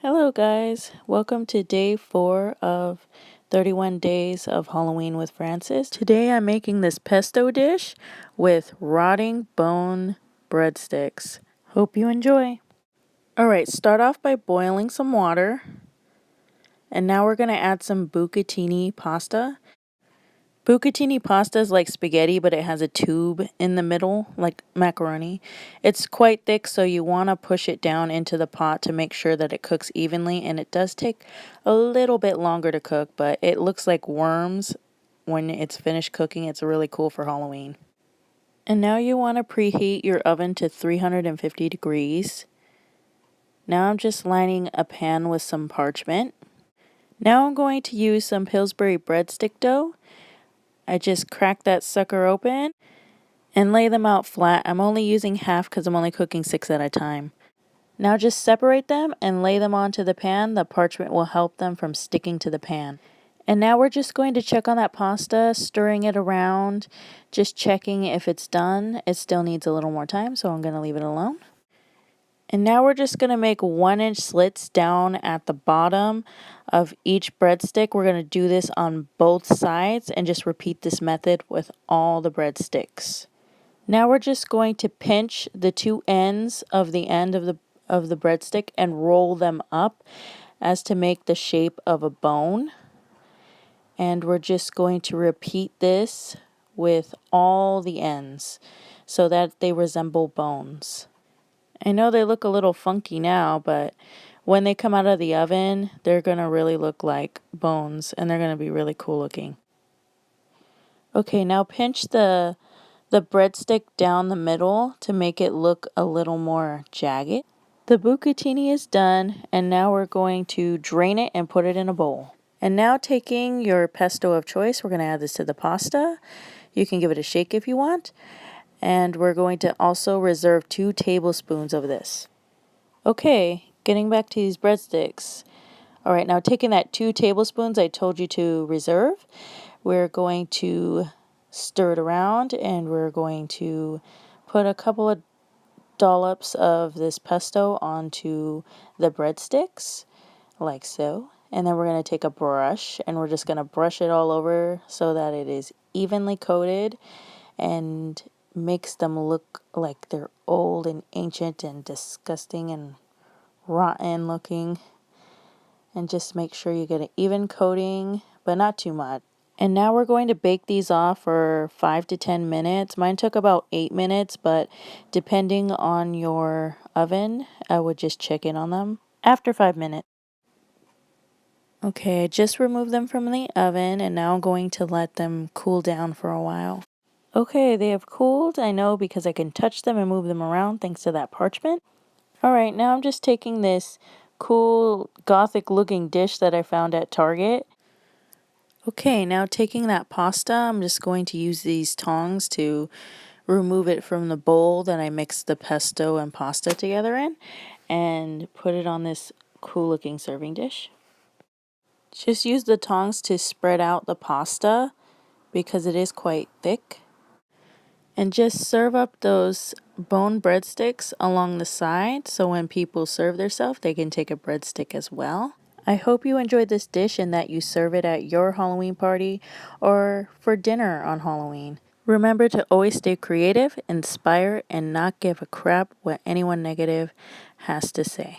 Hello guys, welcome to day 4 of 31 days of Halloween with Francis. Today I'm making this pesto dish with rotting bone breadsticks. Hope you enjoy. Alright, start off by boiling some water. And now we're going to add some bucatini pasta. Bucatini pasta is like spaghetti, but it has a tube in the middle, like macaroni. It's quite thick, so you want to push it down into the pot to make sure that it cooks evenly. And it does take a little bit longer to cook, but it looks like worms when it's finished cooking. It's really cool for Halloween. And now you want to preheat your oven to 350 degrees. Now I'm just lining a pan with some parchment. Now I'm going to use some Pillsbury breadstick dough. I just crack that sucker open and lay them out flat. I'm only using half because I'm only cooking 6 at a time. Now just separate them and lay them onto the pan. The parchment will help them from sticking to the pan. And now we're just going to check on that pasta, stirring it around, just checking if it's done. It still needs a little more time, so I'm going to leave it alone. And now we're just going to make 1-inch slits down at the bottom of each breadstick. We're going to do this on both sides and just repeat this method with all the breadsticks. Now we're just going to pinch the two ends of the end of the breadstick and roll them up as to make the shape of a bone. And we're just going to repeat this with all the ends so that they resemble bones. I know they look a little funky now, but when they come out of the oven, they're going to really look like bones, and they're going to be really cool looking. Okay, now pinch the breadstick down the middle to make it look a little more jagged. The bucatini is done, and now we're going to drain it and put it in a bowl. And now taking your pesto of choice, we're going to add this to the pasta. You can give it a shake if you want. And we're going to also reserve 2 tablespoons of this. Okay, getting back to these breadsticks. Alright, now taking that 2 tablespoons I told you to reserve, we're going to stir it around and we're going to put a couple of dollops of this pesto onto the breadsticks, like so. And then we're going to take a brush and we're just going to brush it all over so that it is evenly coated and makes them look like they're old and ancient and disgusting and rotten looking. And just make sure you get an even coating, but not too much. And now we're going to bake these off for 5 to 10 minutes. Mine took about 8 minutes, but depending on your oven, I would just check in on them after 5 minutes. Okay, I just removed them from the oven and now I'm going to let them cool down for a while. Okay, they have cooled, I know, because I can touch them and move them around thanks to that parchment. Alright, now I'm just taking this cool gothic looking dish that I found at Target. Okay, now taking that pasta, I'm just going to use these tongs to remove it from the bowl that I mixed the pesto and pasta together in and put it on this cool looking serving dish. Just use the tongs to spread out the pasta because it is quite thick. And just serve up those bone breadsticks along the side so when people serve themselves, they can take a breadstick as well. I hope you enjoyed this dish and that you serve it at your Halloween party or for dinner on Halloween. Remember to always stay creative, inspire, and not give a crap what anyone negative has to say.